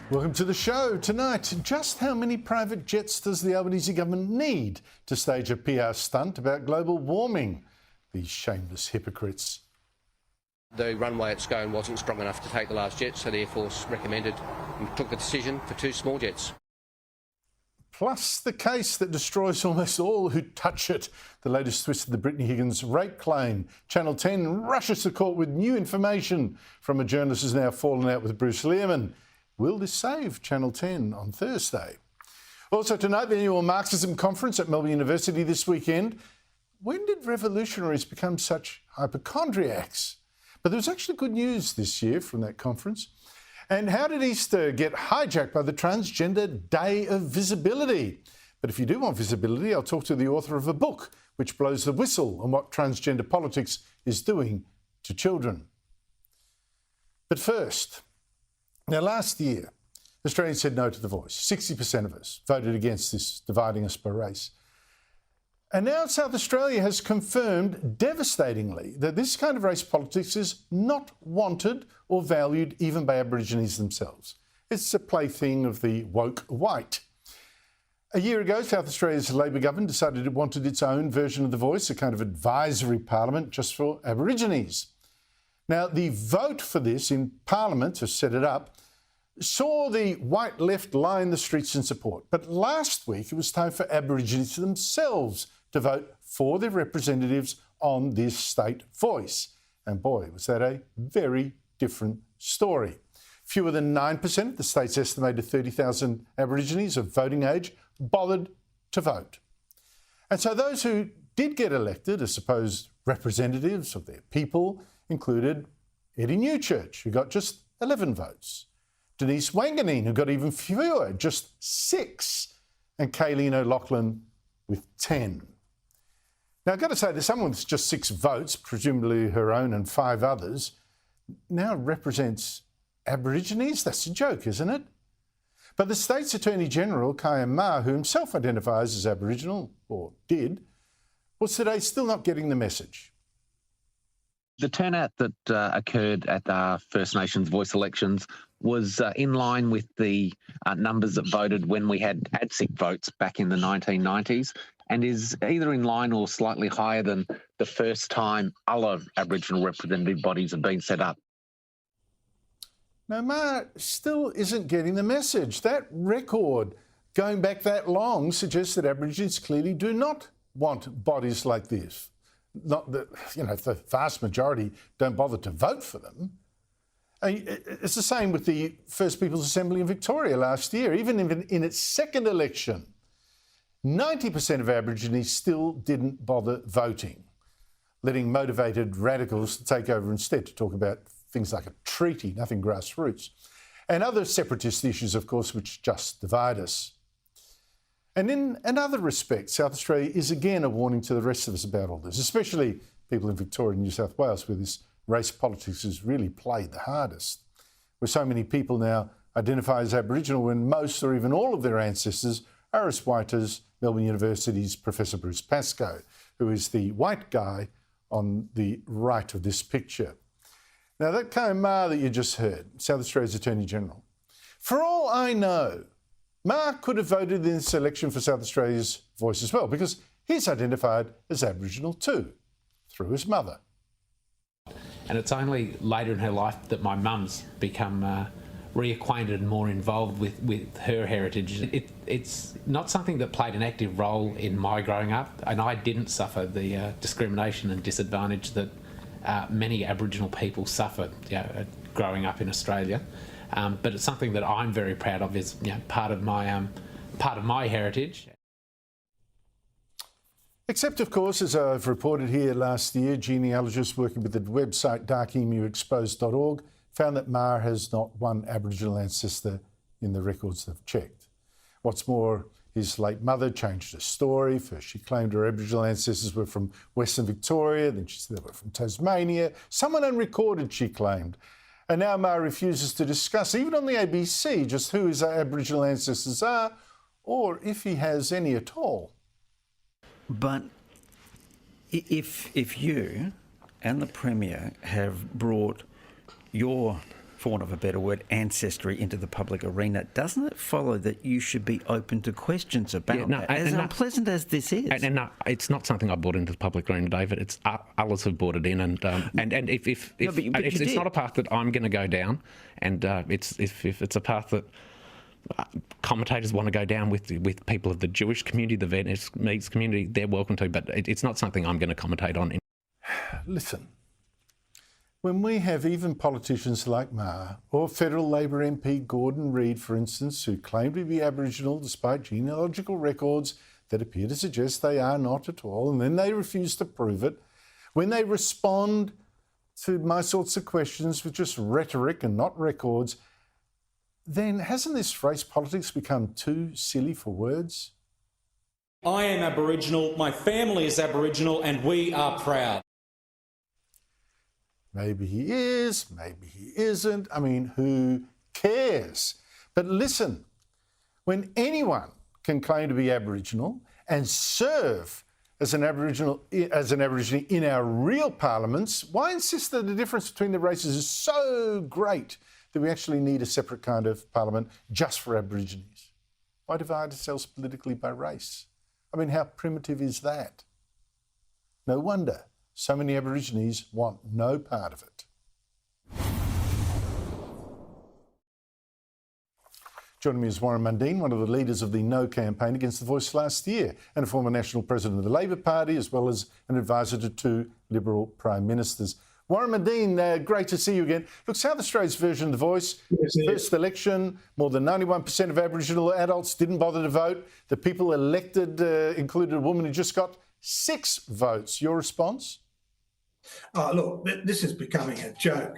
Welcome to the show. Tonight, just how many private jets does the Albanese government need to stage a PR stunt about global warming? These shameless hypocrites. The runway at Scone wasn't strong enough to take the large jets, so the Air Force recommended and took the decision for 2 small jets. Plus the case that destroys almost all who touch it. The latest twist of the Britney Higgins rape claim. Channel 10 rushes to court with new information from a journalist who's now fallen out with Israel-Hamas. Will this save Channel 10 on Thursday? Also tonight, the annual Marxism conference at Melbourne University this weekend. When did revolutionaries become such hypochondriacs? But there was actually good news this year from that conference. And how did Easter get hijacked by the Transgender Day of Visibility? But if you do want visibility, I'll talk to the author of a book which blows the whistle on what transgender politics is doing to children. But first, now last year, Australians said no to the voice. 60% of us voted against this, dividing us by race. And now South Australia has confirmed devastatingly that this kind of race politics is not wanted or valued even by Aborigines themselves. It's a plaything of the woke white. A year ago, South Australia's Labor government decided it wanted its own version of the voice, a kind of advisory parliament just for Aborigines. Now, the vote for this in Parliament to set it up saw the white left line the streets in support. But last week, it was time for Aborigines themselves to vote for their representatives on this state voice. And boy, was that a very different story. Fewer than 9% of the state's estimated 30,000 Aborigines of voting age bothered to vote. And so those who did get elected as supposed representatives of their people included Eddie Newchurch, who got just 11 votes, Denise Wanganeen, who got even fewer, just 6, and Kayleen O'Loughlin with 10. Now, I've got to say that someone with just 6 votes, presumably her own and 5 others, now represents Aborigines. That's a joke, isn't it? But the state's Attorney-General, Kaya Ma, who himself identifies as Aboriginal, or did, was today still not getting the message. The turnout that occurred at our First Nations voice elections was in line with the numbers that voted when we had ADSIC votes back in the 1990s, and is either in line or slightly higher than the first time other Aboriginal representative bodies have been set up. Now, Ma still isn't getting the message. That record going back that long suggests that Aborigines clearly do not want bodies like this. Not that, the vast majority don't bother to vote for them. It's the same with the First Peoples Assembly in Victoria last year. Even in its second election, 90% of Aborigines still didn't bother voting, letting motivated radicals take over instead to talk about things like a treaty, nothing grassroots, and other separatist issues, of course, which just divide us. And in another respect, South Australia is again a warning to the rest of us about all this, especially people in Victoria and New South Wales, where this race politics has really played the hardest, where so many people now identify as Aboriginal when most or even all of their ancestors are as white as Melbourne University's Professor Bruce Pascoe, who is the white guy on the right of this picture. Now, that Kaya Ma that you just heard, South Australia's Attorney-General, for all I know, Ma could have voted in this election for South Australia's voice as well, because he's identified as Aboriginal too, through his mother. And it's only later in her life that my mum's become reacquainted and more involved with her heritage. It's not something that played an active role in my growing up, and I didn't suffer the discrimination and disadvantage that many Aboriginal people suffer growing up in Australia. But it's something that I'm very proud of, is part of my heritage. Except, of course, as I've reported here last year, genealogists working with the website darkemuexposed.org found that Ma has not one Aboriginal ancestor in the records they've checked. What's more, his late mother changed her story. First, she claimed her Aboriginal ancestors were from Western Victoria, then she said they were from Tasmania. Someone unrecorded, she claimed. And now Ma refuses to discuss, even on the ABC, just who his Aboriginal ancestors are, or if he has any at all. But if you and the Premier have brought your for want of a better word, ancestry into the public arena, doesn't it follow that you should be open to questions about that, as unpleasant as this is? And no, it's not something I brought into the public arena, David. It's others have brought it in, and if it's not a path that I'm going to go down, and if it's a path that commentators want to go down with people of the Jewish community, the Vietnamese community, they're welcome to, but it's not something I'm going to commentate on. Listen, when we have even politicians like Ma or federal Labor MP Gordon Reid, for instance, who claim to be Aboriginal despite genealogical records that appear to suggest they are not at all, and then they refuse to prove it, when they respond to my sorts of questions with just rhetoric and not records, then hasn't this race politics become too silly for words? I am Aboriginal, my family is Aboriginal, and we are proud. Maybe he is, maybe he isn't. I mean, who cares? But listen, when anyone can claim to be Aboriginal and serve as an Aborigine in our real parliaments, why insist that the difference between the races is so great that we actually need a separate kind of parliament just for Aborigines? Why divide ourselves politically by race? I mean, how primitive is that? No wonder so many Aborigines want no part of it. Joining me is Warren Mundine, one of the leaders of the No campaign against The Voice last year, and a former national president of the Labor Party, as well as an advisor to two Liberal Prime Ministers. Warren Mundine, great to see you again. Look, South Australia's version of The Voice, first election, more than 91% of Aboriginal adults didn't bother to vote. The people elected included a woman who just got 6 votes. Your response? Look, this is becoming a joke.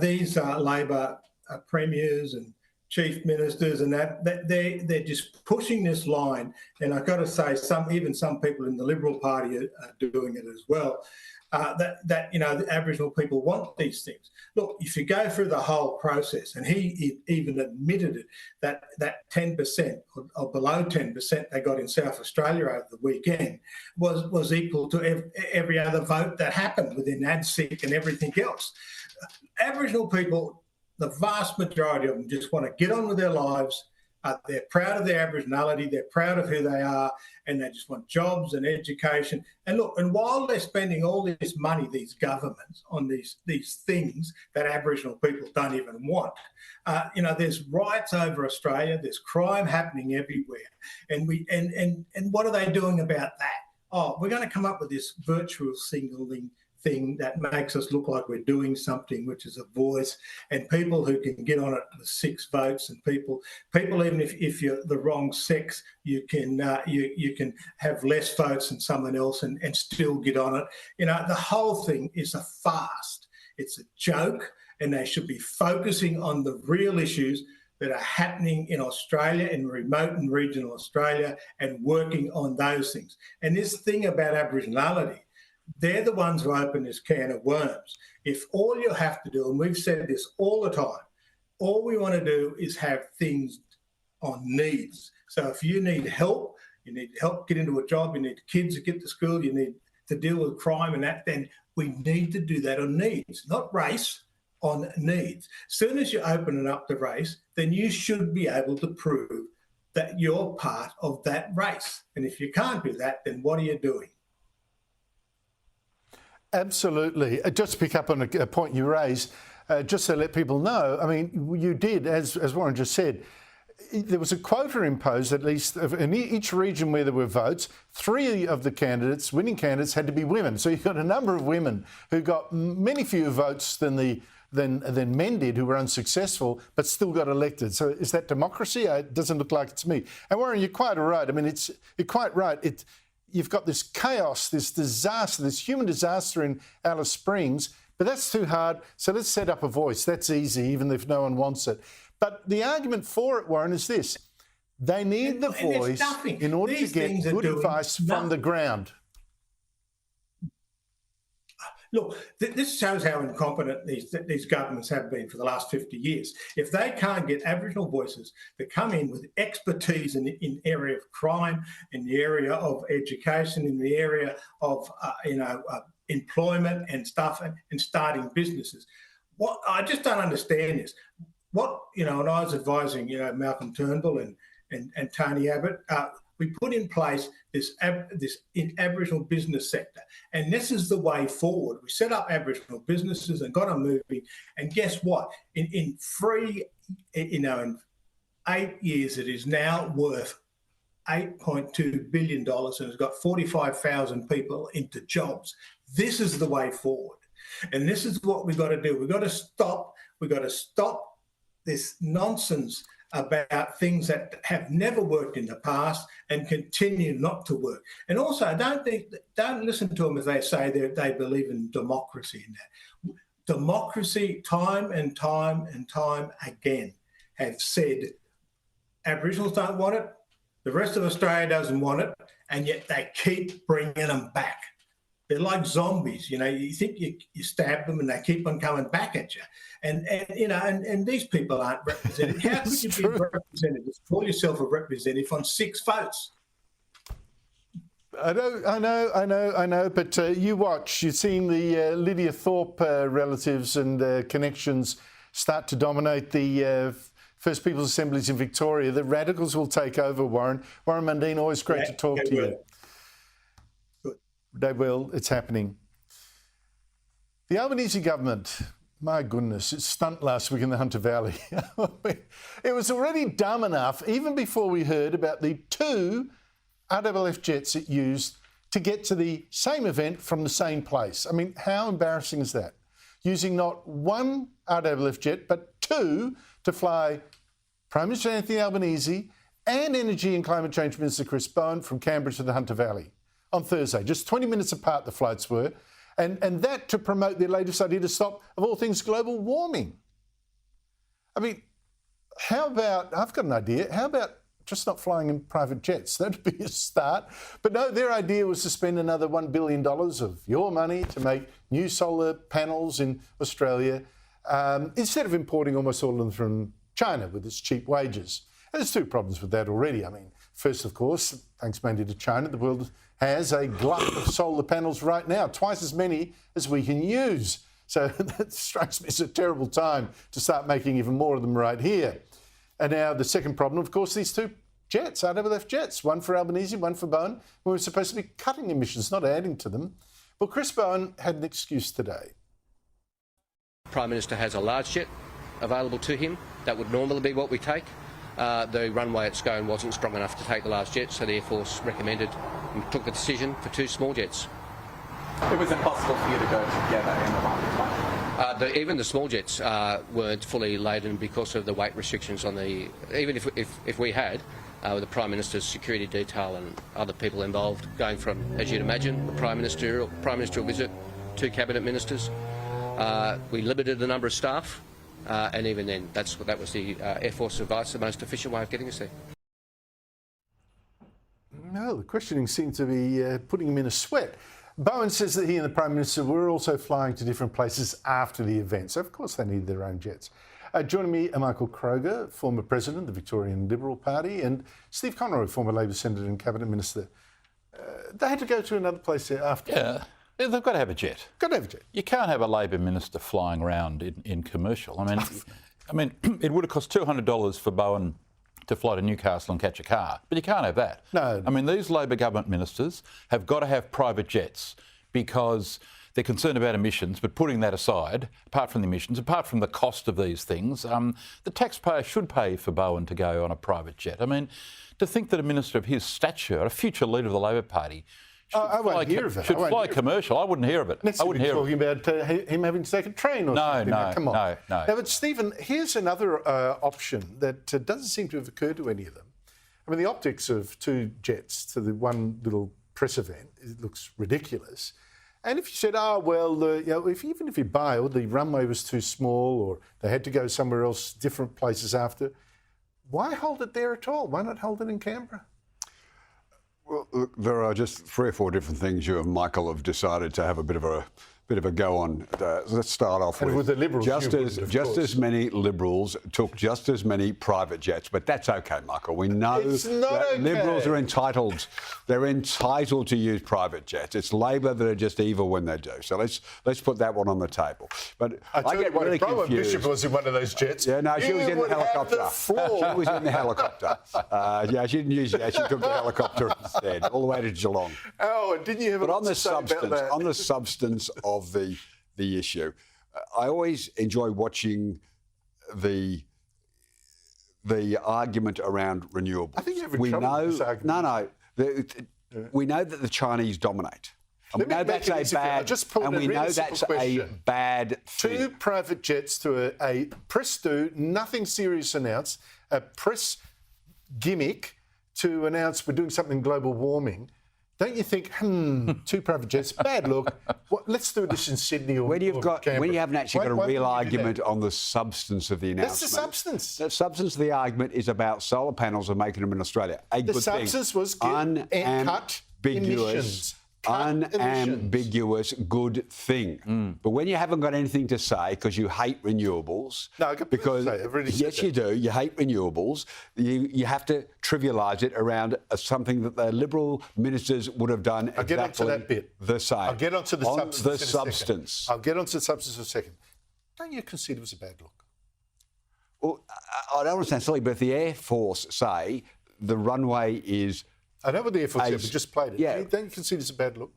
These Labor premiers and chief ministers and they're just pushing this line. And I've got to say, even some people in the Liberal Party are doing it as well. That the Aboriginal people want these things. Look, if you go through the whole process, and he even admitted it, that 10% or below 10% they got in South Australia over the weekend was equal to every other vote that happened within ADSIC and everything else. Aboriginal people, the vast majority of them, just want to get on with their lives. They're proud of their Aboriginality, they're proud of who they are, and they just want jobs and education. And look, and while they're spending all this money, these governments, on these things that Aboriginal people don't even want, there's riots over Australia, there's crime happening everywhere. And what are they doing about that? Oh, we're going to come up with this virtual signalling thing that makes us look like we're doing something, which is a voice, and people who can get on it with 6 votes, and people even if you're the wrong sex, you can have less votes than someone else and still get on it. The whole thing is a farce. It's a joke, and they should be focusing on the real issues that are happening in Australia, in remote and regional Australia, and working on those things. And this thing about Aboriginality, they're the ones who open this can of worms. If all you have to do, and we've said this all the time, all we want to do is have things on needs. So if you need help, you need help get into a job, you need kids to get to school, you need to deal with crime and that, then we need to do that on needs, not race, on needs. As soon as you open it up to race, then you should be able to prove that you're part of that race. And if you can't do that, then what are you doing? Absolutely. Just to pick up on a point you raised, just to let people know, I mean, you did, as Warren just said, there was a quota imposed, at least in each region where there were votes. 3 of the winning candidates, had to be women. So you've got a number of women who got many fewer votes than men did, who were unsuccessful, but still got elected. So is that democracy? It doesn't look like it to me. And Warren, you're quite right. I mean, you're quite right. You've got this chaos, this disaster, this human disaster in Alice Springs, but that's too hard. So let's set up a voice. That's easy, even if no one wants it. But the argument for it, Warren, is this. They need the voice in order to get good advice from the ground. Look, this shows how incompetent these governments have been for the last 50 years. If they can't get Aboriginal voices to come in with expertise in the area of crime, in the area of education, in the area of employment and stuff, and starting businesses, what I just don't understand is what, and I was advising, Malcolm Turnbull and Tony Abbott, we put in place this Aboriginal business sector, and this is the way forward. We set up Aboriginal businesses and got them moving, and guess what? In 8 years, it is now worth $8.2 billion and has got 45,000 people into jobs. This is the way forward, and this is what we've got to do. We've got to stop this nonsense about things that have never worked in the past and continue not to work. And also, don't listen to them as they say they believe in democracy. In that democracy, time and time and time again, have said Aboriginals don't want it, the rest of Australia doesn't want it, and yet they keep bringing them back. They're like zombies, you think you stab them and they keep on coming back at you. And these people aren't represented. How could you be represented? Call yourself a representative on 6 votes. I know, but you watch. You've seen the Lydia Thorpe relatives and connections start to dominate the First Peoples Assemblies in Victoria. The radicals will take over, Warren. Warren Mundine, always great to talk to you. They will. It's happening. The Albanese government, my goodness, it stunt last week in the Hunter Valley. It was already dumb enough, even before we heard about the 2 RAAF jets it used to get to the same event from the same place. I mean, how embarrassing is that? Using not 1 RAAF jet, but 2 to fly Prime Minister Anthony Albanese and Energy and Climate Change Minister Chris Bowen from Canberra to the Hunter Valley on Thursday. Just 20 minutes apart the flights were. And that to promote their latest idea to stop, of all things, global warming. I mean, how about, I've got an idea, how about just not flying in private jets? That'd be a start. But no, their idea was to spend another $1 billion of your money to make new solar panels in Australia, instead of importing almost all of them from China with its cheap wages. And there's 2 problems with that already. I mean, first, of course, thanks mainly to China, the world has a glut of solar panels right now, twice as many as we can use. So that strikes me as a terrible time to start making even more of them right here. And now the second problem, of course, these 2 jets, RAAF jets, one for Albanese, one for Bowen. We were supposed to be cutting emissions, not adding to them. Well, Chris Bowen had an excuse today. The Prime Minister has a large jet available to him. That would normally be what we take. The runway at Scone wasn't strong enough to take the large jet, so the Air Force recommended and took the decision for 2 small jets. It was impossible for you to go together in the one plane. Even the small jets weren't fully laden because of the weight restrictions on the. Even if we had, with the Prime Minister's security detail and other people involved, going from, as you'd imagine, the Prime Ministerial visit, 2 cabinet ministers, we limited the number of staff. And even then, that was the Air Force advice, the most efficient way of getting us there. No, the questioning seemed to be putting him in a sweat. Bowen says that he and the Prime Minister were also flying to different places after the event, so of course they needed their own jets. Joining me are Michael Kroger, former President of the Victorian Liberal Party, and Steve Conroy, former Labor Senator and Cabinet Minister. They had to go to another place after. Yeah. They've got to have a jet. Got to have a jet. You can't have a Labor minister flying around in commercial. I mean, it would have cost $200 for Bowen to fly to Newcastle and catch a car, but you can't have that. No. I mean, these Labor government ministers have got to have private jets because they're concerned about emissions, but putting that aside, apart from the emissions, apart from the cost of these things, the taxpayer should pay for Bowen to go on a private jet. I mean, to think that a minister of his stature, a future leader of the Labor Party, should fly commercial. I wouldn't hear of it. I wouldn't hear talking about him having to take a train or something. No, come on. No. Now, but Stephen, here's another option that doesn't seem to have occurred to any of them. I mean, the optics of 2 jets to the one little press event, it looks ridiculous. And if you said, even if you bailed, the runway was too small or they had to go somewhere else, different places after, why hold it there at all? Why not hold it in Canberra? Well, look, there are just 3 or 4 different things you and Michael have decided to have a bit of a bit of a go on. Let's start off with the Liberals, just as many Liberals took just as many private jets, but that's okay, Michael. We know that okay. Liberals are entitled. They're entitled to use private jets. It's Labor that are just evil when they do. So let's put that one on the table. But I get really confused. Bishop was in one of those jets. Yeah, no, she was in the helicopter. She was in the helicopter. Yeah, she didn't use that. She took the helicopter instead, all the way to Geelong. Oh, and didn't you have But a on the substance of the issue, I always enjoy watching the argument around renewables. I think you're having trouble with this argument. We know that the Chinese dominate. And we know that's a bad thing. 2 private jets to a press do, nothing serious announced, a press gimmick to announce we're doing something global warming. Don't you think, 2 private jets, bad look. Let's do this in Sydney or Canberra. When you haven't actually got a real argument on the substance of the announcement. That's the substance. The substance of the argument is about solar panels and making them in Australia. The substance was cut emissions. Unambiguous good thing. But when you haven't got anything to say because you hate renewables, you do, you hate renewables, you have to trivialise it around something that the Liberal ministers would have done I'll get onto that bit. The same. I'll get onto the substance. I'll get onto the substance in a second. Don't you consider it was a bad look? Well, I don't understand silly, but if the Air Force say the runway is... I know what the Air Force said, but just played it. Yeah. Don't you consider it's a bad look?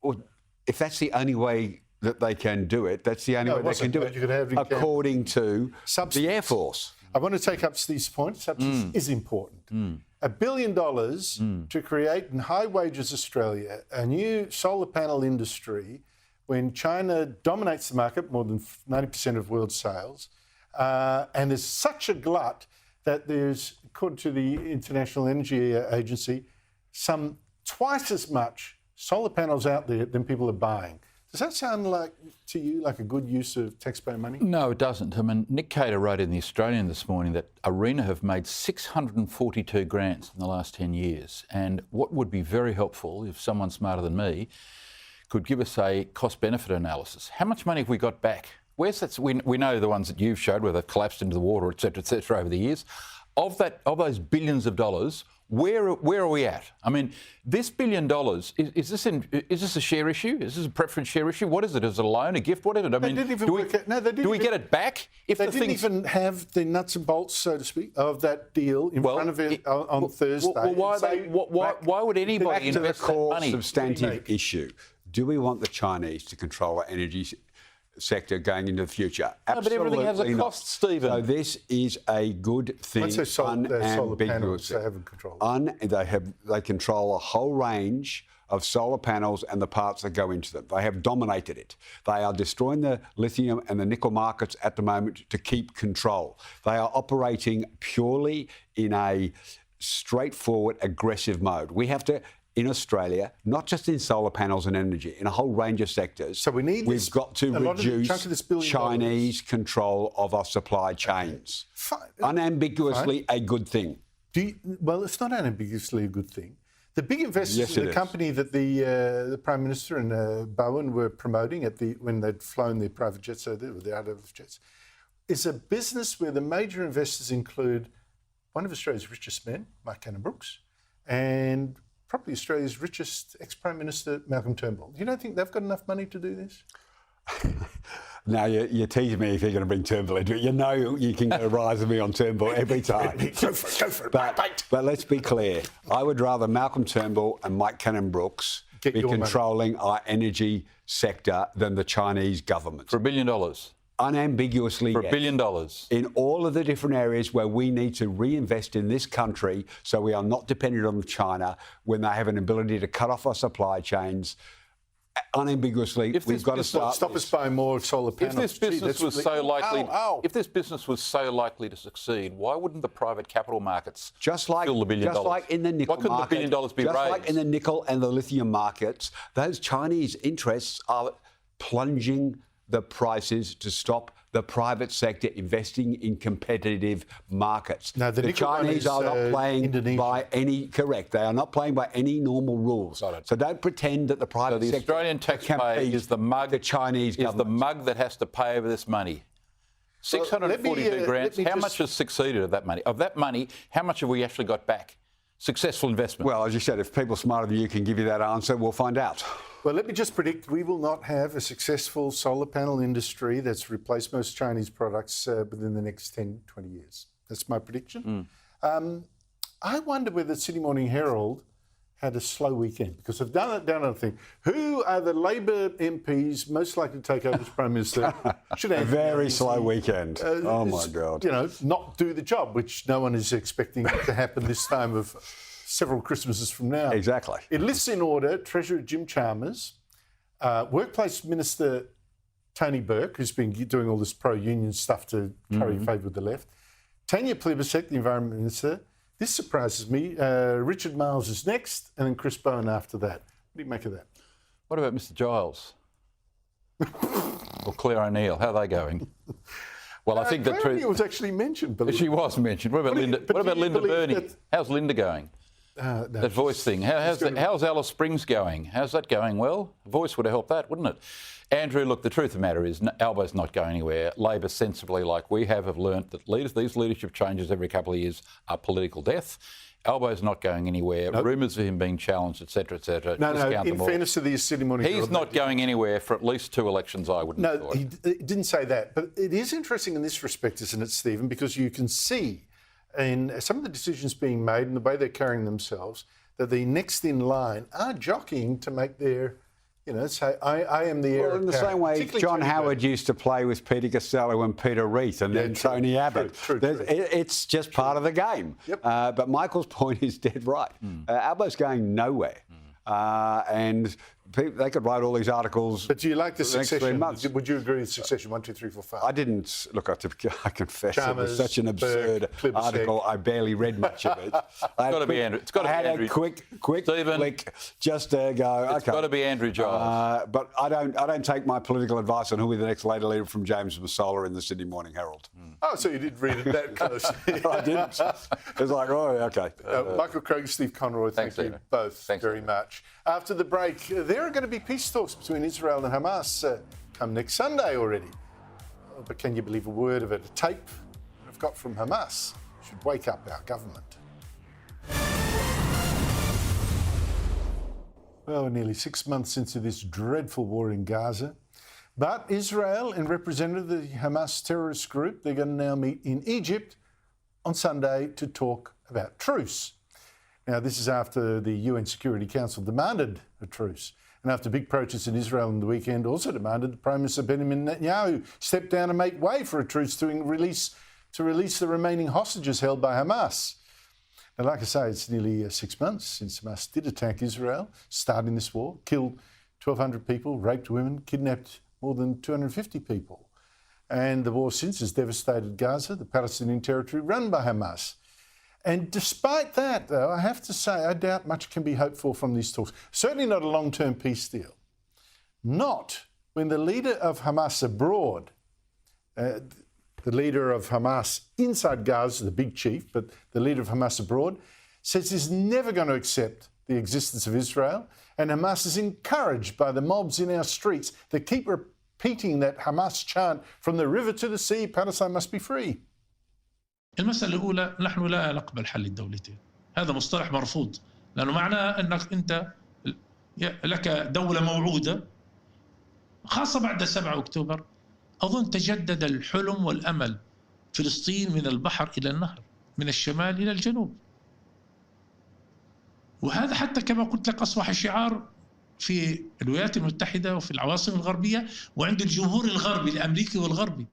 Well, if that's the only way that they can do it, that's the only way they can do it, according to the Air Force. I want to take up Steve's point. Substance is important. $1 billion to create in high wages Australia a new solar panel industry when China dominates the market, more than 90% of world sales, and there's such a glut that there's, according to the International Energy Agency, some twice as much solar panels out there than people are buying. Does that sound to you like a good use of taxpayer money? No, it doesn't. I mean, Nick Cater wrote in The Australian this morning that ARENA have made 642 grants in the last 10 years. And what would be very helpful, if someone smarter than me could give us a cost-benefit analysis. How much money have we got back? Where's that? We know the ones that you've showed where they've collapsed into the water, et cetera, over the years. Of those billions of dollars, where are we at? I mean, this $1 billion, is this a share issue? Is this a preference share issue? What is it? Is it a loan, a gift? What is it? I mean, do we get it back? If they didn't even have the nuts and bolts, so to speak, of that deal in front of it on Thursday. Why would anybody invest that money? Substantive issue. Do we want the Chinese to control our energy sector going into the future? Absolutely. No, but everything has a cost, Stephen. So this is a good thing. I'd say solar panels they haven't controlled. They control a whole range of solar panels and the parts that go into them. They have dominated it. They are destroying the lithium and the nickel markets at the moment to keep control. They are operating purely in a straightforward, aggressive mode. We have to, in Australia, not just in solar panels and energy, in a whole range of sectors. So we've got to reduce Chinese control of our supply chains. Unambiguously a good thing. Well, it's not unambiguously a good thing. The big investors in the company that the Prime Minister and Bowen were promoting when they'd flown their private jets, or their out of jets, is a business where the major investors include one of Australia's richest men, Mark Cannon-Brookes, and probably Australia's richest ex-Prime Minister, Malcolm Turnbull. You don't think they've got enough money to do this? Now, you tease me if you're going to bring Turnbull into it. You know you can go rise with me on Turnbull every time. Go for it. But let's be clear. I would rather Malcolm Turnbull and Mike Cannon-Brookes be controlling our energy sector than the Chinese government. For $1 billion? Unambiguously, for $1 billion. In all of the different areas where we need to reinvest in this country so we are not dependent on China when they have an ability to cut off our supply chains. Unambiguously, we've got to stop us buying more solar panels. If this business was so likely to succeed, why wouldn't the private capital markets fill the $1 billion? Just like in the nickel market, why couldn't the $1 billion be raised? Just like in the nickel and the lithium markets, those Chinese interests are plunging the prices to stop the private sector investing in competitive markets. No, the Chinese are not playing by any, correct, they are not playing by any normal rules. So don't pretend that the private sector... The Australian taxpayer is the mug, the Chinese government. Is the mug that has to pay over this money. 642 grants, how much has succeeded of that money? Of that money, how much have we actually got back? Successful investment? Well, as you said, if people smarter than you can give you that answer, we'll find out. Well, let me just predict we will not have a successful solar panel industry that's replaced most Chinese products within the next 10, 20 years. That's my prediction. I wonder whether the Sydney Morning Herald had a slow weekend, because I've done another thing. Who are the Labor MPs most likely to take over as Prime Minister? Should a very slow weekend. Oh, my God. You know, not do the job, which no one is expecting to happen this time of several Christmases from now. Exactly. It lists in order Treasurer Jim Chalmers, Workplace Minister Tony Burke, who's been doing all this pro-union stuff to curry favour with the left, Tanya Plibersek, the Environment Minister. This surprises me. Richard Marles is next, and then Chris Bowen after that. What do you make of that? What about Mr Giles? Or Claire O'Neill? How are they going? Well, I think Claire O'Neill was actually mentioned. She was mentioned. What about Linda? What about Linda Burney? How's Linda going? No, that voice thing. How's Alice Springs going? How's that going? Well, voice would have helped that, wouldn't it? Andrew, look, the truth of the matter is Albo's not going anywhere. Labor, sensibly, like we have learnt that these leadership changes every couple of years are political death. Albo's not going anywhere. Nope. Rumours of him being challenged, etc., etc. No, in fairness to the Sydney Morning Herald, he's not going anywhere for at least 2 elections, I wouldn't have thought. No, he didn't say that. But it is interesting in this respect, isn't it, Stephen, because you can see in some of the decisions being made and the way they're carrying themselves that the next in line are jockeying to make their... You know, say, I am the heir. Well, in the same way John Howard used to play with Peter Costello and Peter Reith and then Tony Abbott. True. It's just part of the game. Yep. But Michael's point is dead right. Albo's going nowhere. And they could write all these articles. But do you like the succession? Would you agree with succession? 1, 2, 3, 4, 5. I didn't. Look, I confess Chalmers, it was such an absurd article. I barely read much of it. It's got to be Andrew. It's got to be Andrew. A quick Stephen, click just to go. It's got to be Andrew Giles. But I don't take my political advice on who will be the next leader from James Massola in the Sydney Morning Herald. Oh, so you did read it that close? I didn't. It was like, oh, okay. Michael Craig, Steve Conroy, thank you both very much. After the break, there are going to be peace talks between Israel and Hamas come next Sunday already. Oh, but can you believe a word of it? A tape I've got from Hamas should wake up our government. Well, we're nearly 6 months into this dreadful war in Gaza. But Israel and representative of the Hamas terrorist group, they're going to now meet in Egypt on Sunday to talk about truce. Now, this is after the UN Security Council demanded a truce. And after big protests in Israel on the weekend also demanded the Prime Minister Benjamin Netanyahu step down and make way for a truce to release the remaining hostages held by Hamas. Now, like I say, it's nearly 6 months since Hamas did attack Israel, starting this war, killed 1,200 people, raped women, kidnapped more than 250 people. And the war since has devastated Gaza, the Palestinian territory run by Hamas. And despite that, though, I have to say, I doubt much can be hoped for from these talks. Certainly not a long-term peace deal. Not when the leader of Hamas abroad, the leader of Hamas inside Gaza, the big chief, but the leader of Hamas abroad, says he's never going to accept the existence of Israel. And Hamas is encouraged by the mobs in our streets that keep repeating that Hamas chant, from the river to the sea, Palestine must be free. المسألة الأولى نحن لا نقبل حل الدولتين. هذا مصطلح مرفوض لأنه معناه أنك أنت لك دولة موعودة خاصة بعد 7 أكتوبر. أظن تجدد الحلم والأمل. فلسطين من البحر إلى النهر، من الشمال إلى الجنوب. وهذا حتى كما قلت لك أصبح شعار في الولايات المتحدة وفي العواصم الغربية وعند الجمهور الغربي الأمريكي والغربي.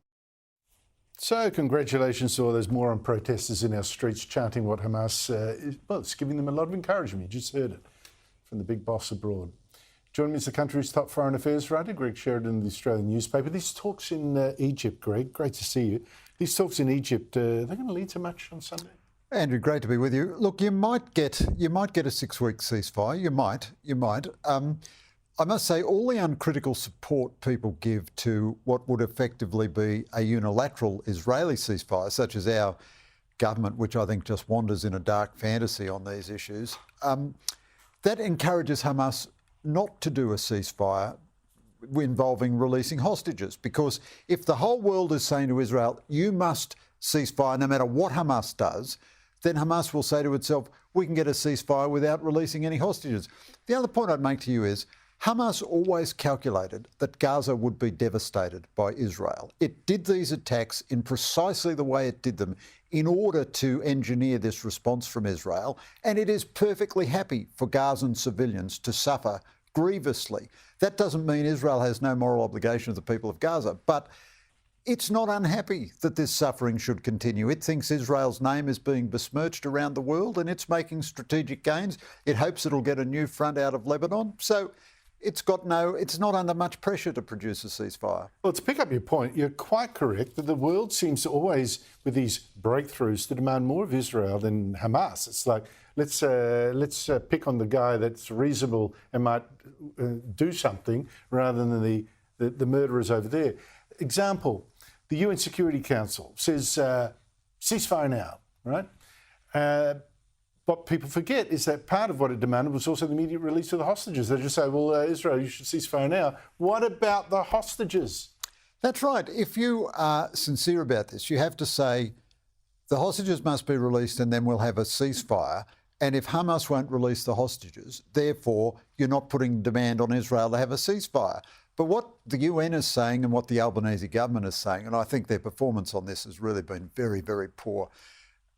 So congratulations to all those moron protesters in our streets chanting what Hamas is. Well, it's giving them a lot of encouragement. You just heard it from the big boss abroad. Joining me is the country's top foreign affairs writer, Greg Sheridan of the Australian newspaper. These talks in Egypt, Greg, great to see you. These talks in Egypt, are they going to lead to much on Sunday? Andrew, great to be with you. Look, you might get a 6-week ceasefire. You might. I must say, all the uncritical support people give to what would effectively be a unilateral Israeli ceasefire, such as our government, which I think just wanders in a dark fantasy on these issues, that encourages Hamas not to do a ceasefire involving releasing hostages. Because if the whole world is saying to Israel, you must ceasefire no matter what Hamas does, then Hamas will say to itself, we can get a ceasefire without releasing any hostages. The other point I'd make to you is Hamas always calculated that Gaza would be devastated by Israel. It did these attacks in precisely the way it did them in order to engineer this response from Israel, and it is perfectly happy for Gazan civilians to suffer grievously. That doesn't mean Israel has no moral obligation to the people of Gaza, but it's not unhappy that this suffering should continue. It thinks Israel's name is being besmirched around the world and it's making strategic gains. It hopes it'll get a new front out of Lebanon. So it's not under much pressure to produce a ceasefire. Well, to pick up your point, you're quite correct that the world seems to always, with these breakthroughs, to demand more of Israel than Hamas. It's like, let's pick on the guy that's reasonable and might do something rather than the murderers over there. Example, the UN Security Council says ceasefire now, right? What people forget is that part of what it demanded was also the immediate release of the hostages. They just say, well, Israel, you should ceasefire now. What about the hostages? That's right. If you are sincere about this, you have to say the hostages must be released and then we'll have a ceasefire. And if Hamas won't release the hostages, therefore, you're not putting demand on Israel to have a ceasefire. But what the UN is saying and what the Albanese government is saying, and I think their performance on this has really been very, very poor,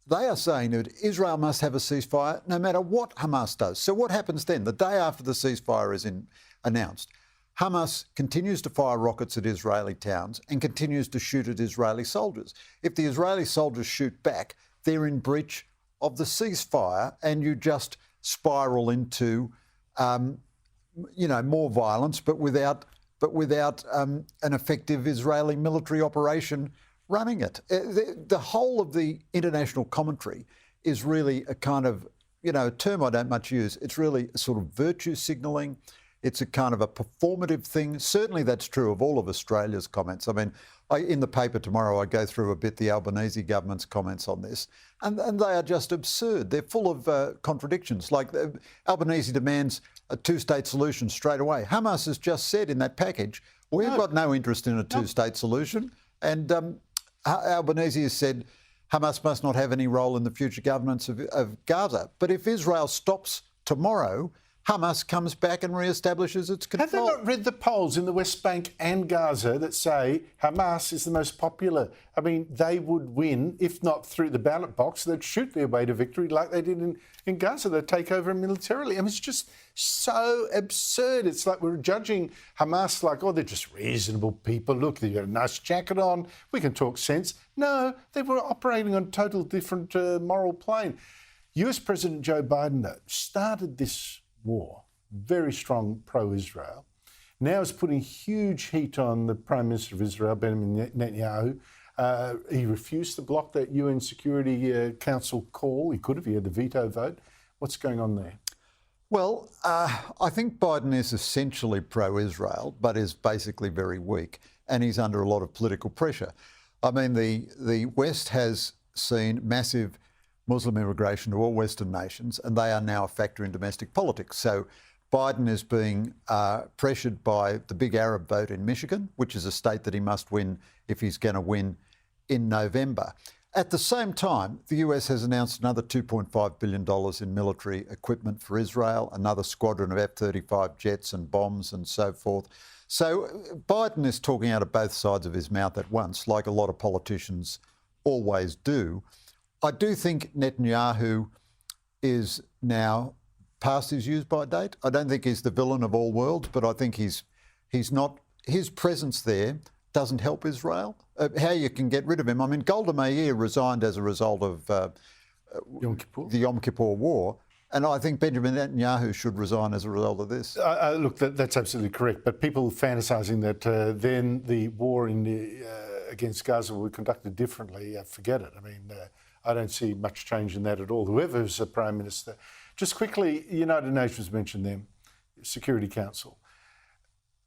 they are saying that Israel must have a ceasefire no matter what Hamas does. So what happens then? The day after the ceasefire is announced, Hamas continues to fire rockets at Israeli towns and continues to shoot at Israeli soldiers. If the Israeli soldiers shoot back, they're in breach of the ceasefire and you just spiral into, more violence, but without an effective Israeli military operation running it. The whole of the international commentary is really a kind of, a term I don't much use. It's really a sort of virtue signalling. It's a kind of a performative thing. Certainly that's true of all of Australia's comments. I mean, in the paper tomorrow, I go through a bit the Albanese government's comments on this, and they are just absurd. They're full of contradictions. Like Albanese demands a two-state solution straight away. Hamas has just said in that package, we've got no interest in a two-state solution. And Albanese has said Hamas must not have any role in the future governance of Gaza. But if Israel stops tomorrow, Hamas comes back and re-establishes its control. Have they not read the polls in the West Bank and Gaza that say Hamas is the most popular? I mean, they would win, if not through the ballot box, they'd shoot their way to victory like they did in Gaza. They'd take over militarily. I mean, it's just so absurd. It's like we're judging Hamas like, oh, they're just reasonable people. Look, they've got a nice jacket on. We can talk sense. No, they were operating on a total different moral plane. US President Joe Biden, though, started this war, very strong pro-Israel, now is putting huge heat on the Prime Minister of Israel, Benjamin Netanyahu. He refused to block that UN Security Council call. He could have, he had the veto vote. What's going on there? Well, I think Biden is essentially pro-Israel, but is basically very weak, and he's under a lot of political pressure. I mean, the West has seen massive Muslim immigration to all Western nations, and they are now a factor in domestic politics. So Biden is being pressured by the big Arab vote in Michigan, which is a state that he must win if he's going to win in November. At the same time, the US has announced another $2.5 billion in military equipment for Israel, another squadron of F-35 jets and bombs and so forth. So Biden is talking out of both sides of his mouth at once, like a lot of politicians always do. I do think Netanyahu is now past his use-by date. I don't think he's the villain of all worlds, but I think he's not. His presence there doesn't help Israel. How you can get rid of him? I mean, Golda Meir resigned as a result of the Yom Kippur War, and I think Benjamin Netanyahu should resign as a result of this. Look, that's absolutely correct. But people fantasising that then the war against Gaza will be conducted differently, forget it. I mean, I don't see much change in that at all, whoever's the Prime Minister. Just quickly, United Nations mentioned them, Security Council.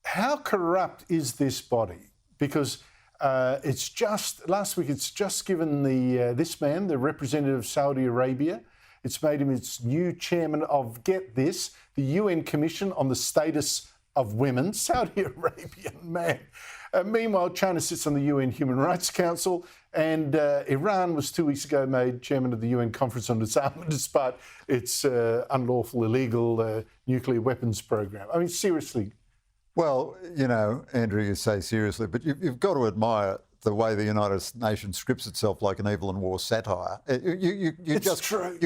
how corrupt is this body? Because it's just, last week, it's just given this man, the representative of Saudi Arabia, it's made him its new chairman of, get this, the UN Commission on the Status of Women. Saudi Arabian man. Meanwhile, China sits on the UN Human Rights Council, and Iran was 2 weeks ago made chairman of the UN Conference on Disarmament despite its unlawful, illegal nuclear weapons program. I mean, seriously. Well, you know, Andrew, you say seriously, but you've got to admire the way the United Nations scripts itself like an evil and war satire. You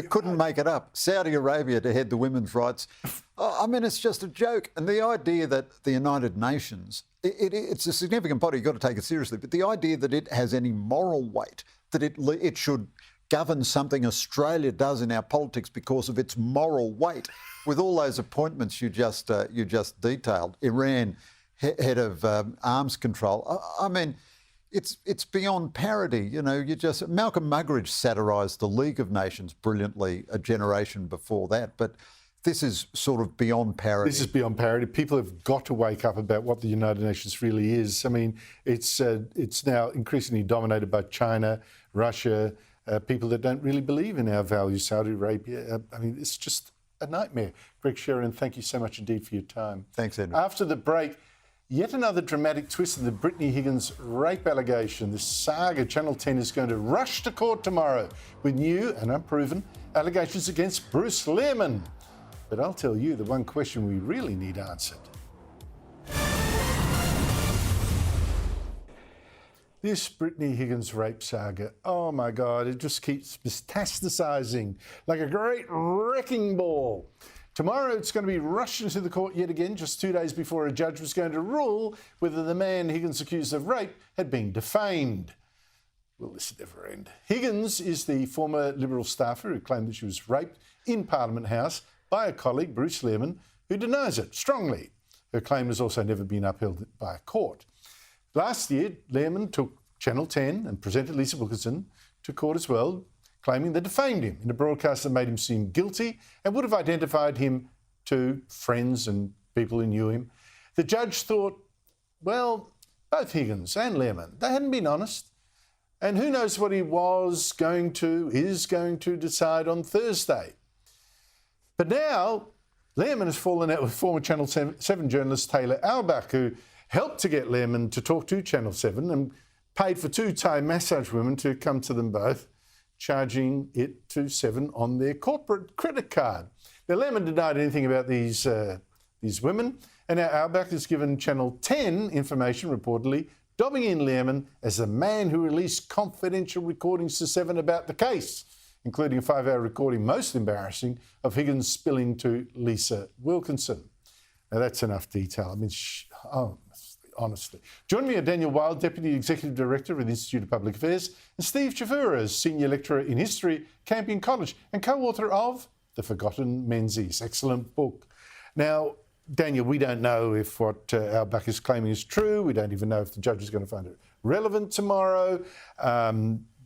couldn't make it up. Saudi Arabia to head the women's rights. I mean, it's just a joke. And the idea that the United Nations, it's a significant body, you've got to take it seriously, but the idea that it has any moral weight, that it should govern something Australia does in our politics because of its moral weight, with all those appointments you just detailed, Iran, head of arms control. I mean, it's beyond parody. You know, Malcolm Muggeridge satirised the League of Nations brilliantly a generation before that, but this is sort of beyond parody. This is beyond parody. People have got to wake up about what the United Nations really is. I mean, it's now increasingly dominated by China, Russia, people that don't really believe in our values, Saudi Arabia. I mean, it's just a nightmare. Greg Sheridan, thank you so much indeed for your time. Thanks, Andrew. After the break, yet another dramatic twist in the Britney Higgins rape allegation. This saga, Channel 10 is going to rush to court tomorrow with new and unproven allegations against Bruce Lehrmann. But I'll tell you the one question we really need answered. This Britney Higgins rape saga, oh my God, it just keeps metastasising like a great wrecking ball. Tomorrow it's going to be rushed into the court yet again, just 2 days before a judge was going to rule whether the man Higgins accused of rape had been defamed. Will this never end? Higgins is the former Liberal staffer who claimed that she was raped in Parliament House by a colleague, Bruce Lehrmann, who denies it strongly. Her claim has also never been upheld by a court. Last year, Lehrmann took Channel 10 and presented Lisa Wilkinson to court as well, claiming they defamed him in a broadcast that made him seem guilty and would have identified him to friends and people who knew him. The judge thought, well, both Higgins and Lehrmann, they hadn't been honest. And who knows what he is going to decide on Thursday. But now, Lehrmann has fallen out with former Channel 7 journalist Taylor Albach, who helped to get Lehrmann to talk to Channel 7 and paid for 2 Thai massage women to come to them both, charging it to 7 on their corporate credit card. Now, Lehrmann denied anything about these women, and now Albach has given Channel 10 information, reportedly, dobbing in Lehrmann as the man who released confidential recordings to 7 about the case, including a 5-hour recording, most embarrassing, of Higgins spilling to Lisa Wilkinson. Now, that's enough detail. I mean, honestly. Joining me are Daniel Wild, Deputy Executive Director of the Institute of Public Affairs, and Steve Chavura, Senior Lecturer in History, Campion College, and co-author of The Forgotten Menzies. Excellent book. Now, Daniel, we don't know if what Albach is claiming is true. We don't even know if the judge is going to find it relevant tomorrow.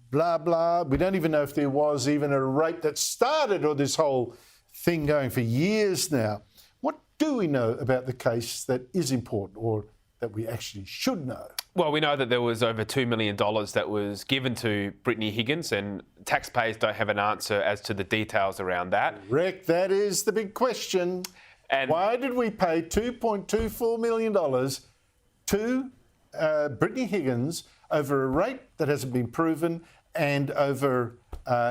Blah, blah. We don't even know if there was even a rape that started, or this whole thing going for years now. What do we know about the case that is important, or that we actually should know? Well, we know that there was over $2 million that was given to Britney Higgins, and taxpayers don't have an answer as to the details around that. Correct. That is the big question. And why did we pay $2.24 million to Britney Higgins over a rape that hasn't been proven, and over,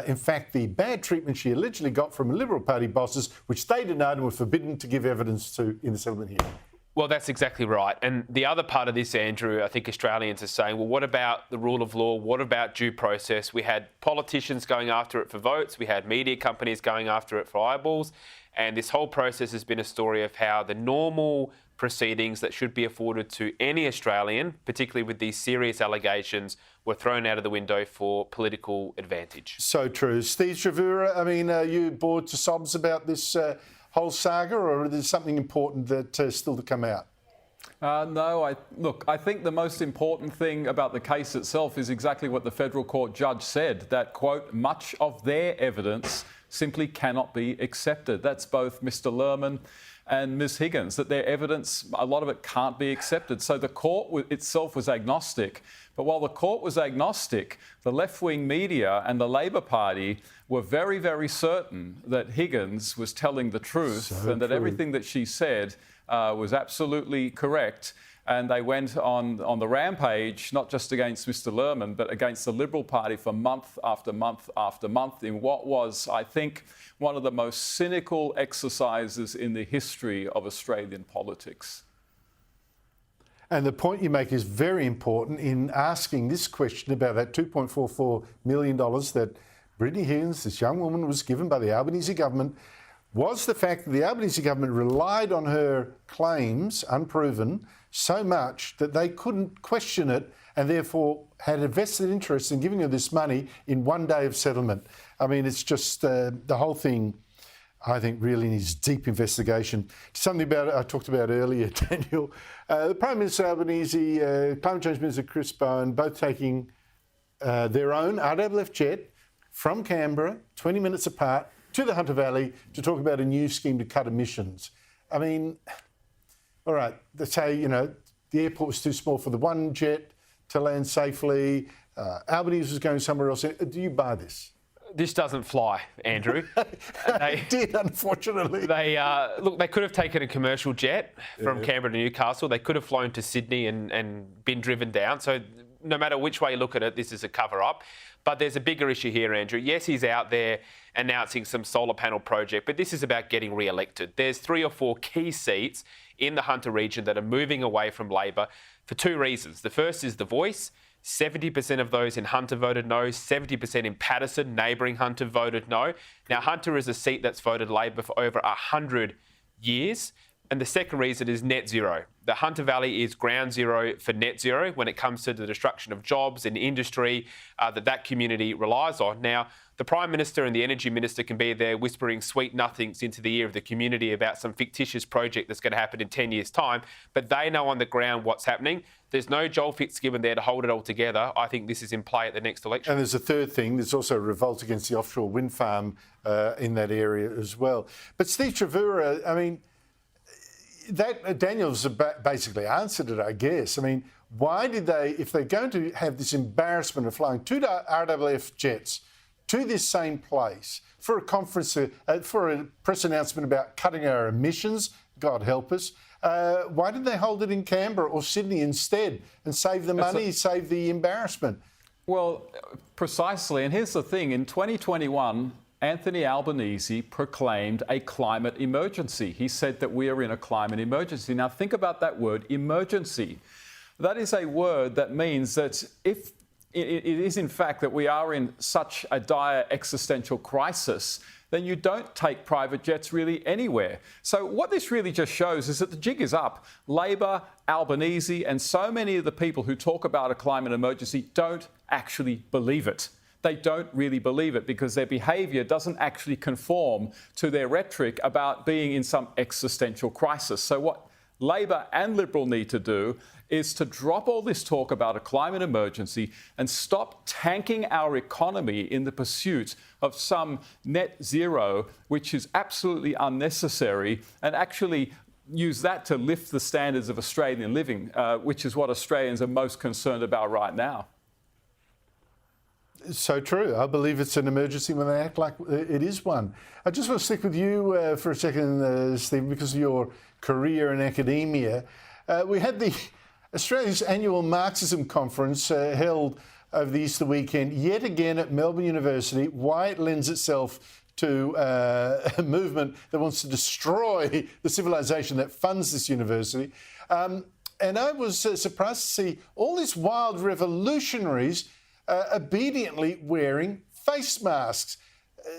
in fact, the bad treatment she allegedly got from Liberal Party bosses, which they denied and were forbidden to give evidence to in the settlement hearing? Well, that's exactly right. And the other part of this, Andrew, I think Australians are saying, well, what about the rule of law? What about due process? We had politicians going after it for votes. We had media companies going after it for eyeballs. And this whole process has been a story of how the normal proceedings that should be afforded to any Australian, particularly with these serious allegations, were thrown out of the window for political advantage. So true. Steve Chavura, I mean, are you bored to sobs about this whole saga, or is there something important that still to come out? No, I think the most important thing about the case itself is exactly what the federal court judge said, that, quote, much of their evidence simply cannot be accepted. That's both Mr. Lehrmann and Ms. Higgins, that their evidence, a lot of it can't be accepted. So the court itself was agnostic. But while the court was agnostic, the left-wing media and the Labor Party were very, very certain that Higgins was telling the truth and that everything that she said was absolutely correct. And they went on the rampage, not just against Mr. Lehrmann, but against the Liberal Party for month after month after month in what was, I think, one of the most cynical exercises in the history of Australian politics. And the point you make is very important in asking this question about that $2.44 million that Britney Higgins, this young woman, was given by the Albanese government. Was the fact that the Albanese government relied on her claims, unproven, so much that they couldn't question it and therefore had a vested interest in giving her this money in one day of settlement. I mean, it's just the whole thing, I think, really needs deep investigation. Something about it I talked about earlier, Daniel. The Prime Minister Albanese, Climate Change Minister Chris Bowen, both taking their own RAAF jet from Canberra, 20 minutes apart, to the Hunter Valley to talk about a new scheme to cut emissions. I mean, all right, they say, you know, the airport was too small for the one jet to land safely. Albanese was going somewhere else. Do you buy this? This doesn't fly, Andrew. It did, unfortunately. They could have taken a commercial jet from Canberra to Newcastle. They could have flown to Sydney and been driven down. So no matter which way you look at it, this is a cover-up. But there's a bigger issue here, Andrew. Yes, he's out there announcing some solar panel project, but this is about getting re-elected. There's 3 or 4 key seats in the Hunter region that are moving away from Labor for 2 reasons. The first is the voice. 70% of those in Hunter voted no, 70% in Paterson, neighbouring Hunter, voted no. Now, Hunter is a seat that's voted Labor for over 100 years. And the second reason is net zero. The Hunter Valley is ground zero for net zero when it comes to the destruction of jobs and industry that community relies on. Now, the Prime Minister and the Energy Minister can be there whispering sweet nothings into the ear of the community about some fictitious project that's going to happen in 10 years' time, but they know on the ground what's happening. There's no Joel Fitzgibbon there to hold it all together. I think this is in play at the next election. And there's a third thing. There's also a revolt against the offshore wind farm in that area as well. But Steve Trevura, I mean, that Daniel's basically answered it, I guess. I mean, why did they, if they're going to have this embarrassment of flying 2 RAAF jets to this same place for a conference, for a press announcement about cutting our emissions, God help us, why did they hold it in Canberra or Sydney instead and save the money, save the embarrassment? Well, precisely. And here's the thing. In 2021, Anthony Albanese proclaimed a climate emergency. He said that we are in a climate emergency. Now, think about that word, emergency. That is a word that means that if it is in fact that we are in such a dire existential crisis, then you don't take private jets really anywhere. So what this really just shows is that the jig is up. Labor, Albanese, and so many of the people who talk about a climate emergency don't actually believe it. They don't really believe it because their behaviour doesn't actually conform to their rhetoric about being in some existential crisis. So what Labor and Liberal need to do is to drop all this talk about a climate emergency and stop tanking our economy in the pursuit of some net zero, which is absolutely unnecessary, and actually use that to lift the standards of Australian living, which is what Australians are most concerned about right now. So true. I believe it's an emergency when they act like it is one. I just want to stick with you for a second, Stephen, because of your career in academia. We had the Australia's annual Marxism conference held over the Easter weekend, yet again at Melbourne University. Why it lends itself to a movement that wants to destroy the civilization that funds this university. And I was surprised to see all these wild revolutionaries obediently wearing face masks.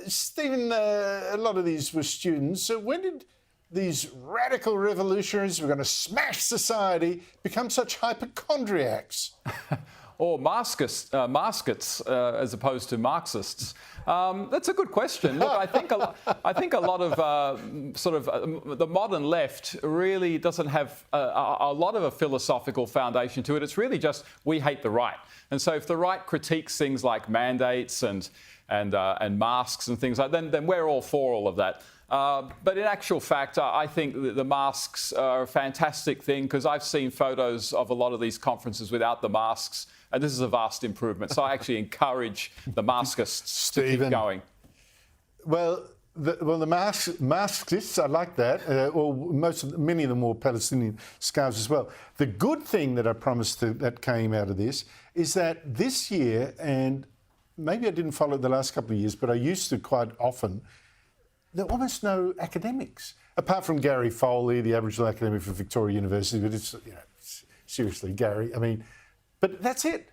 Stephen, a lot of these were students. So when did these radical revolutionaries who are going to smash society become such hypochondriacs? or Marxists as opposed to Marxists? That's a good question. Look, I think a lot of the modern left really doesn't have a lot of a philosophical foundation to it. It's really just we hate the right, and so if the right critiques things like mandates and masks and things like that, then we're all for all of that. But in actual fact, I think the masks are a fantastic thing because I've seen photos of a lot of these conferences without the masks, and this is a vast improvement. So I actually encourage the maskists to keep going. Well, the maskists, I like that. Many of them wore Palestinian scarves as well. The good thing that I promised that came out of this is that this year, and maybe I didn't follow it the last couple of years, but I used to quite often. There are almost no academics, apart from Gary Foley, the Aboriginal academic for Victoria University. But it's, seriously, Gary. I mean, but that's it.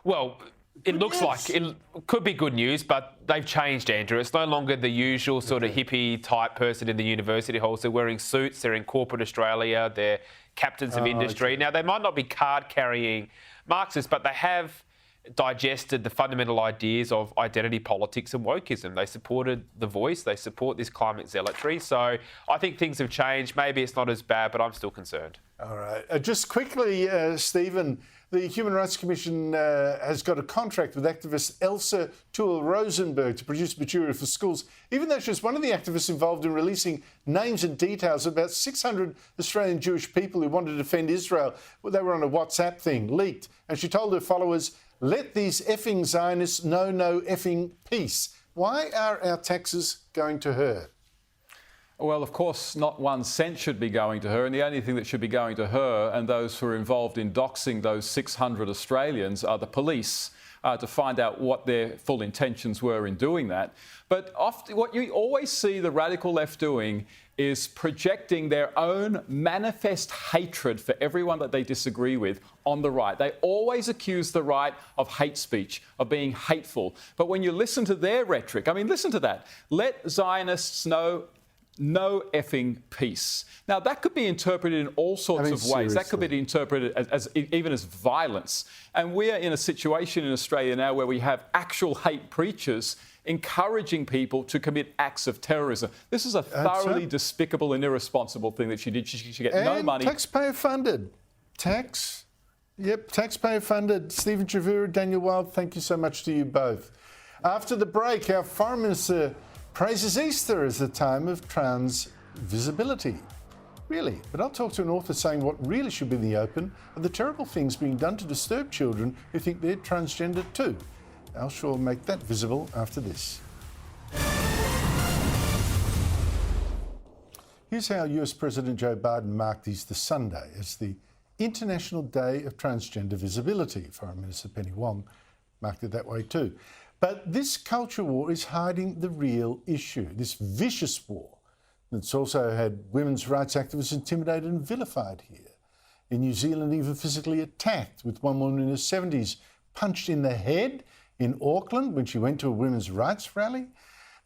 Well, it looks like it could be good news, but they've changed, Andrew. It's no longer the usual sort of hippie type person in the university halls. They're wearing suits. They're in corporate Australia. They're captains of industry. Okay. Now, they might not be card-carrying Marxists, but they have digested the fundamental ideas of identity politics and wokeism. They supported The Voice. They support this climate zealotry. So I think things have changed. Maybe it's not as bad, but I'm still concerned. All right. Just quickly, Stephen, the Human Rights Commission has got a contract with activist Elsa Tuel-Rosenberg to produce material for schools, even though she was one of the activists involved in releasing names and details of about 600 Australian Jewish people who wanted to defend Israel. Well, they were on a WhatsApp thing, leaked, and she told her followers, "Let these effing Zionists know no effing peace." Why are our taxes going to her? Well, of course, not 1 cent should be going to her, and the only thing that should be going to her and those who are involved in doxing those 600 Australians are the police to find out what their full intentions were in doing that. But often, what you always see the radical left doing is projecting their own manifest hatred for everyone that they disagree with on the right. They always accuse the right of hate speech, of being hateful. But when you listen to their rhetoric, I mean, listen to that. Let Zionists know no effing peace. Now, that could be interpreted in all sorts of ways. Seriously. That could be interpreted as even as violence. And we are in a situation in Australia now where we have actual hate preachers encouraging people to commit acts of terrorism. This is a thoroughly despicable and irresponsible thing that she did. She should get no money. Taxpayer funded. Taxpayer funded. Stephen Trevura, Daniel Wild, thank you so much to you both. After the break, our Foreign Minister praises Easter as a time of trans visibility. Really, but I'll talk to an author saying what really should be in the open are the terrible things being done to disturb children who think they're transgender too. I'll sure make that visible after this. Here's how US President Joe Biden marked Easter Sunday as the International Day of Transgender Visibility. Foreign Minister Penny Wong marked it that way too. But this culture war is hiding the real issue, this vicious war that's also had women's rights activists intimidated and vilified here. In New Zealand, even physically attacked, with one woman in her 70s punched in the head in Auckland when she went to a women's rights rally.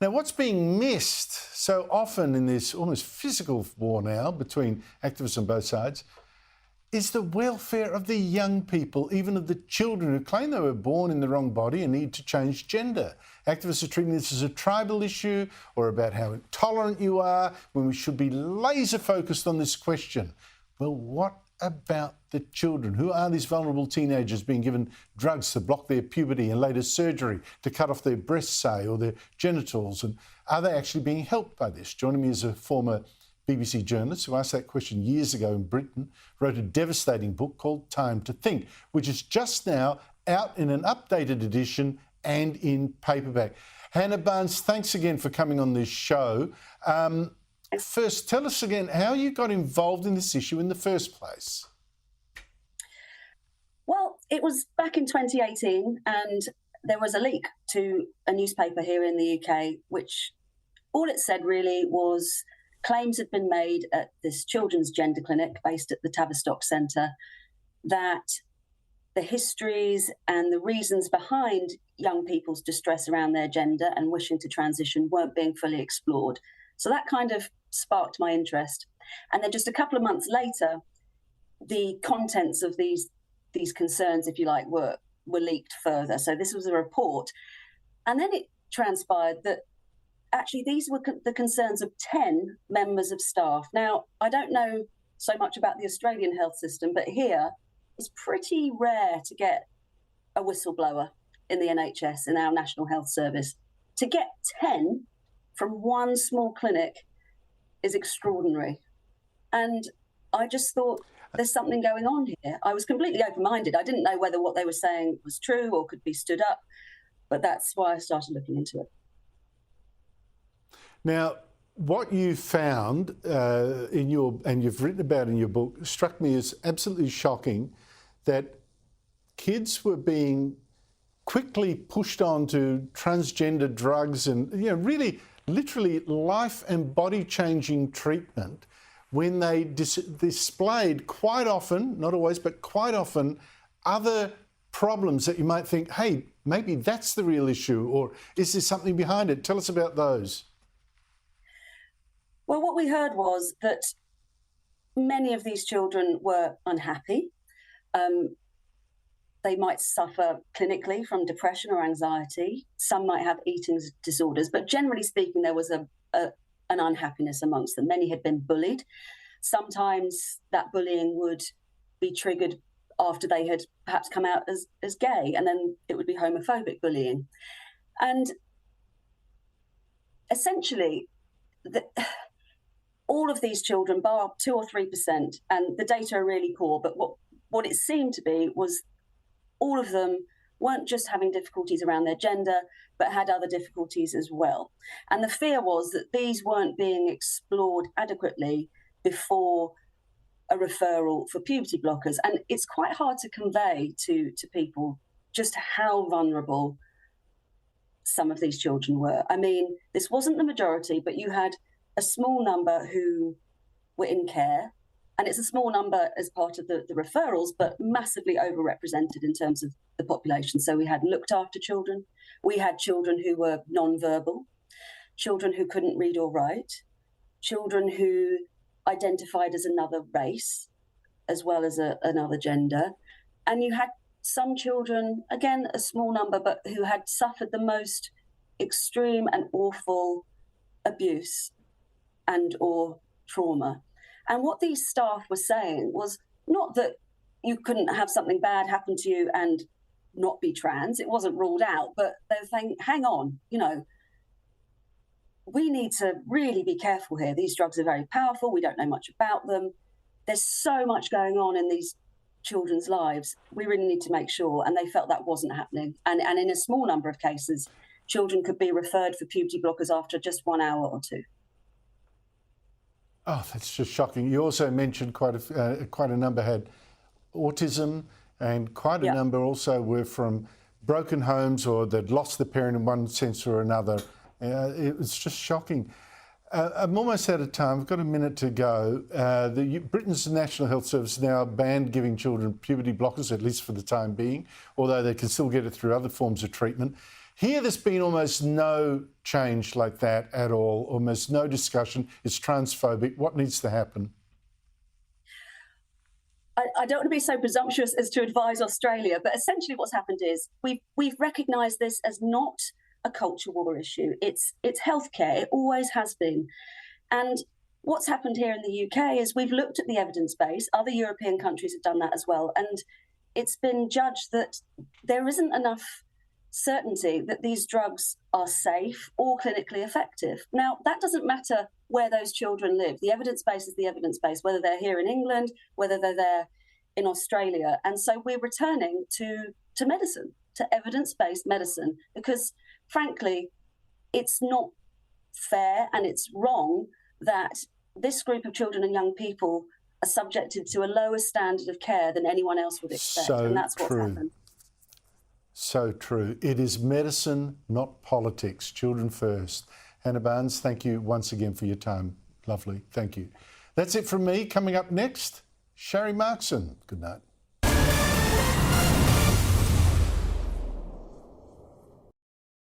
Now, what's being missed so often in this almost physical war now between activists on both sides is the welfare of the young people, even of the children who claim they were born in the wrong body and need to change gender. Activists are treating this as a tribal issue or about how intolerant you are, when we should be laser focused on this question. Well, what about the children? Who are these vulnerable teenagers being given drugs to block their puberty and later surgery to cut off their breasts, say, or their genitals? And are they actually being helped by this? Joining me is a former BBC journalist who asked that question years ago in Britain, wrote a devastating book called Time to Think, which is just now out in an updated edition and in paperback. Hannah Barnes, thanks again for coming on this show. First, tell us again how you got involved in this issue in the first place. Well, it was back in 2018 and there was a leak to a newspaper here in the UK, which all it said really was claims had been made at this children's gender clinic based at the Tavistock Centre that the histories and the reasons behind young people's distress around their gender and wishing to transition weren't being fully explored. So that kind of sparked my interest. And then just a couple of months later, the contents of these these concerns, if you like, were leaked further. So this was a report. And then it transpired that actually these were the concerns of 10 members of staff. Now, I don't know so much about the Australian health system, but here it's pretty rare to get a whistleblower in the NHS, in our National Health Service. To get 10 from one small clinic is extraordinary. And I just thought there's something going on here. I was completely open-minded. I didn't know whether what they were saying was true or could be stood up, but that's why I started looking into it. Now, what you found and you've written about in your book struck me as absolutely shocking, that kids were being quickly pushed on to transgender drugs and, really literally life and body changing treatment when they displayed quite often, not always, but quite often, other problems that you might think, hey, maybe that's the real issue, or is there something behind it? Tell us about those. Well, what we heard was that many of these children were unhappy. They might suffer clinically from depression or anxiety. Some might have eating disorders, but generally speaking, there was an unhappiness amongst them. Many had been bullied. Sometimes that bullying would be triggered after they had perhaps come out as gay, and then it would be homophobic bullying. And essentially, all of these children, bar 2 or 3%, and the data are really poor, but what it seemed to be was all of them weren't just having difficulties around their gender, but had other difficulties as well. And the fear was that these weren't being explored adequately before a referral for puberty blockers. And it's quite hard to convey to people just how vulnerable some of these children were. I mean, this wasn't the majority, but you had a small number who were in care. And it's a small number as part of the referrals, but massively overrepresented in terms of the population. So we had looked after children. We had children who were non-verbal, children who couldn't read or write, children who identified as another race, as well as another gender. And you had some children, again, a small number, but who had suffered the most extreme and awful abuse and or trauma. And what these staff were saying was not that you couldn't have something bad happen to you and not be trans. It wasn't ruled out, but they were saying, hang on, we need to really be careful here. These drugs are very powerful. We don't know much about them. There's so much going on in these children's lives. We really need to make sure. And they felt that wasn't happening. And in a small number of cases, children could be referred for puberty blockers after just 1 hour or two. Oh, that's just shocking. You also mentioned quite a number had autism, and quite a number also were from broken homes or they'd lost the parent in one sense or another. It was just shocking. I'm almost out of time. I've got a minute to go. Britain's National Health Service now banned giving children puberty blockers, at least for the time being, although they can still get it through other forms of treatment. Here, there's been almost no change like that at all, almost no discussion. It's transphobic. What needs to happen? I don't want to be so presumptuous as to advise Australia, but essentially what's happened is we've recognised this as not a culture war issue. It's healthcare. It always has been. And what's happened here in the UK is we've looked at the evidence base. Other European countries have done that as well. And it's been judged that there isn't enough certainty that these drugs are safe or clinically effective. Now, that doesn't matter where those children live. The evidence base is the evidence base, whether they're here in England, whether they're there in Australia. And so we're returning to medicine, to evidence-based medicine, because frankly, it's not fair and it's wrong that this group of children and young people are subjected to a lower standard of care than anyone else would expect. And that's what's happened. So true. It is medicine, not politics. Children first. Hannah Barnes, thank you once again for your time. Lovely. Thank you. That's it from me. Coming up next, Sharry Markson. Good night.